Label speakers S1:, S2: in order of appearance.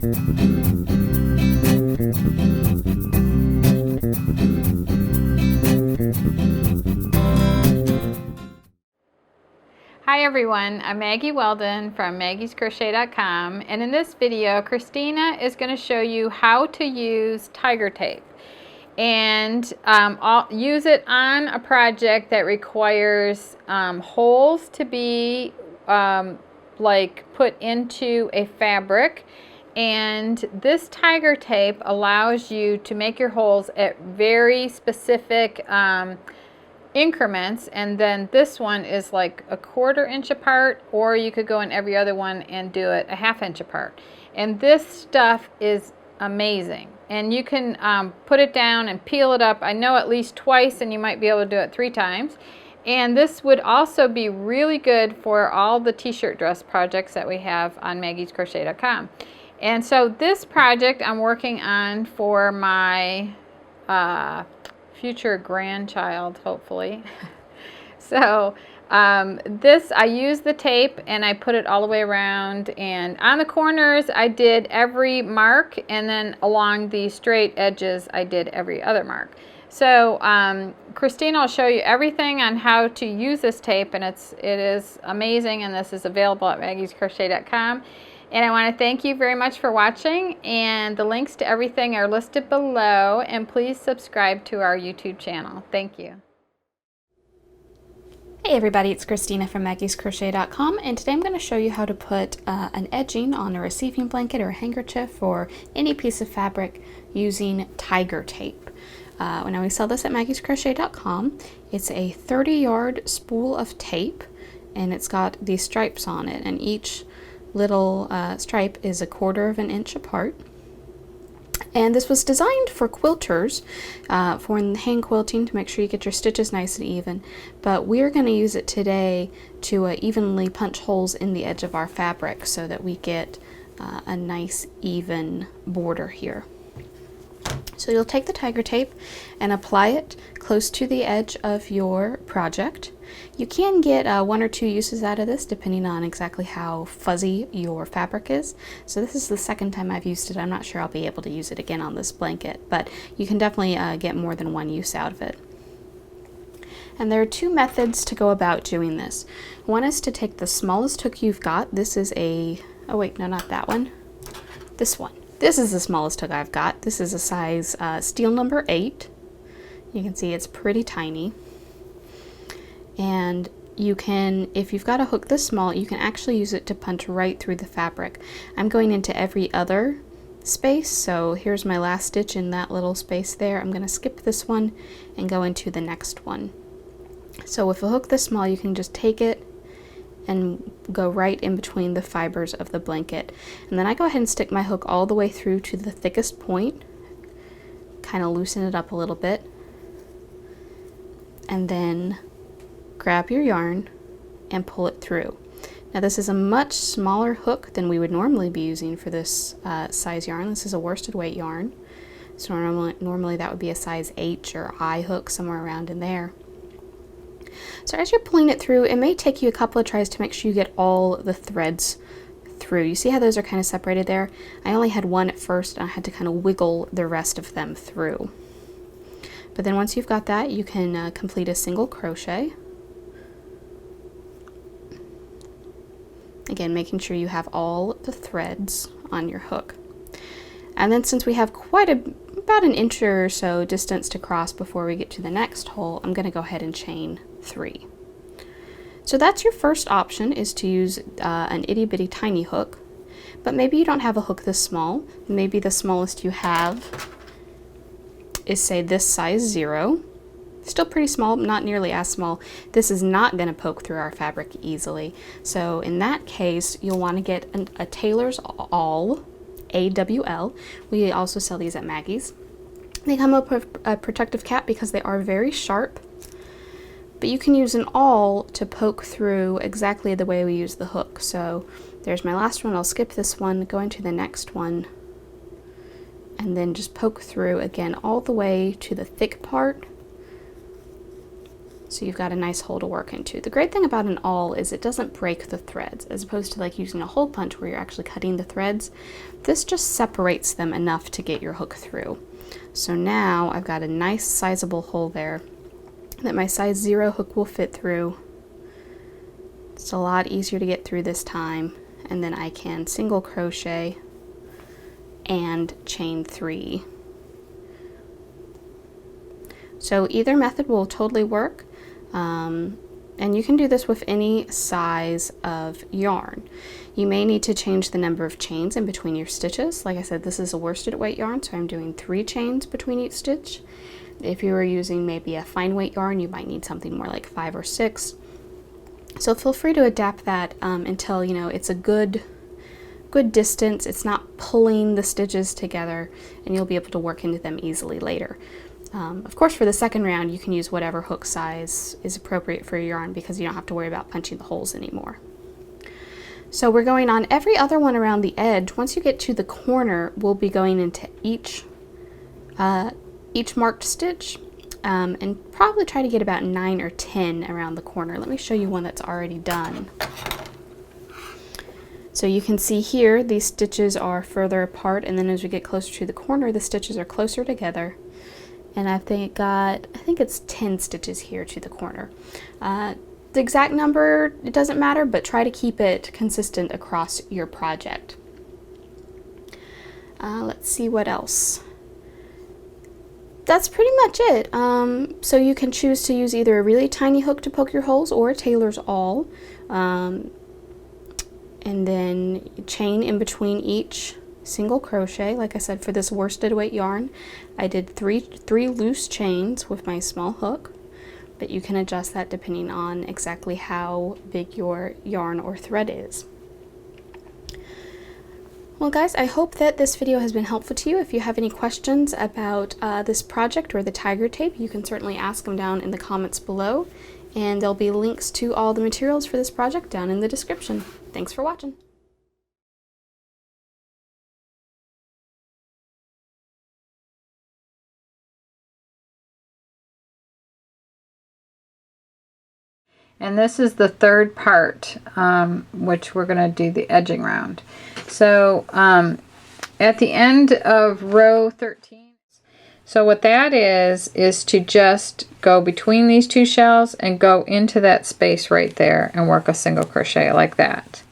S1: Hi everyone, I'm Maggie Weldon from maggiescrochet.com, and in this video Christina is going to show you how to use tiger tape and use it on a project that requires holes to be like put into a fabric. And this tiger tape allows you to make your holes at very specific increments, and then this one is like a 1/4 inch apart, or you could go in every other one and do it a 1/2 inch apart. And this stuff is amazing, and you can put it down and peel it up, I know, at least twice, and you might be able to do it 3 times. And this would also be really good for all the t-shirt dress projects that we have on maggiescrochet.com. And so this project I'm working on for my future grandchild, hopefully. So this, I used the tape and I put it all the way around, and on the corners I did every mark, and then along the straight edges I did every other mark. So Christina will show you everything on how to use this tape, and it is amazing, and this is available at maggiescrochet.com. And I want to thank you very much for watching, and the links to everything are listed below, and please subscribe to our YouTube channel. Thank you.
S2: Hey everybody, it's Christina from maggiescrochet.com, and today I'm going to show you how to put an edging on a receiving blanket or a handkerchief or any piece of fabric using tiger tape. Now we sell this at maggiescrochet.com. It's a 30-yard spool of tape, and it's got these stripes on it, and each little stripe is a 1/4 inch apart. And this was designed for quilters, for hand quilting, to make sure you get your stitches nice and even, but we're going to use it today to evenly punch holes in the edge of our fabric so that we get a nice even border here. So you'll take the tiger tape and apply it close to the edge of your project. You can get 1 or 2 uses out of this depending on exactly how fuzzy your fabric is. So this is the second time I've used it. I'm not sure I'll be able to use it again on this blanket, but you can definitely get more than 1 use out of it. And there are 2 methods to go about doing this. One is to take the smallest hook you've got. This is a, oh wait, no, not that one. This one. This is the smallest hook I've got. This is a size steel number 8. You can see it's pretty tiny. And you can, if you've got a hook this small, you can actually use it to punch right through the fabric. I'm going into every other space, so here's my last stitch in that little space there. I'm going to skip this one and go into the next one. So with a hook this small, you can just take it and go right in between the fibers of the blanket. And then I go ahead and stick my hook all the way through to the thickest point, kind of loosen it up a little bit, and then grab your yarn and pull it through. Now this is a much smaller hook than we would normally be using for this size yarn. This is a worsted weight yarn, so normally that would be a size H or I hook, somewhere around in there. So as you're pulling it through, it may take you a couple of tries to make sure you get all the threads through. You see how those are kind of separated there? I only had 1 at first, and I had to kind of wiggle the rest of them through. But then once you've got that, you can complete a single crochet. Again, making sure you have all the threads on your hook. And then since we have quite about an inch or so distance to cross before we get to the next hole, I'm going to go ahead and chain 3. So that's your first option, is to use an itty bitty tiny hook. But maybe you don't have a hook this small. Maybe the smallest you have is, say, this size 0. Still pretty small, but not nearly as small. This is not going to poke through our fabric easily. So in that case, you'll want to get a tailor's awl, AWL. We also sell these at Maggie's. They come up with a protective cap because they are very sharp. But you can use an awl to poke through exactly the way we use the hook. So there's my last one. I'll skip this one, go into the next one, and then just poke through again all the way to the thick part. So you've got a nice hole to work into. The great thing about an awl is it doesn't break the threads, as opposed to like using a hole punch where you're actually cutting the threads. This just separates them enough to get your hook through. So now I've got a nice sizable hole there that my size 0 hook will fit through. It's a lot easier to get through this time. And then I can single crochet and chain 3. So either method will totally work. And you can do this with any size of yarn. You may need to change the number of chains in between your stitches. Like I said, this is a worsted weight yarn, so I'm doing 3 chains between each stitch. If you were using maybe a fine weight yarn, you might need something more like 5 or 6. So feel free to adapt that until you know it's a good distance. It's not pulling the stitches together, and you'll be able to work into them easily later. Of course, for the second round, you can use whatever hook size is appropriate for your yarn because you don't have to worry about punching the holes anymore. So we're going on every other one around the edge. Once you get to the corner, we'll be going into each marked stitch and probably try to get about 9 or 10 around the corner. Let me show you one that's already done. So you can see here, these stitches are further apart, and then as we get closer to the corner, the stitches are closer together. And I think it's 10 stitches here to the corner. The exact number, it doesn't matter, but try to keep it consistent across your project. Let's see what else. That's pretty much it. So you can choose to use either a really tiny hook to poke your holes or a tailor's awl. And then chain in between each single crochet. Like I said, for this worsted weight yarn, I did three loose chains with my small hook, but you can adjust that depending on exactly how big your yarn or thread is. Well guys, I hope that this video has been helpful to you. If you have any questions about this project or the tiger tape, you can certainly ask them down in the comments below, and there'll be links to all the materials for this project down in the description. Thanks for watching.
S1: And this is the third part, which we're going to do the edging round. So at the end of row 13, so what that is to just go between these 2 shells and go into that space right there and work a single crochet like that.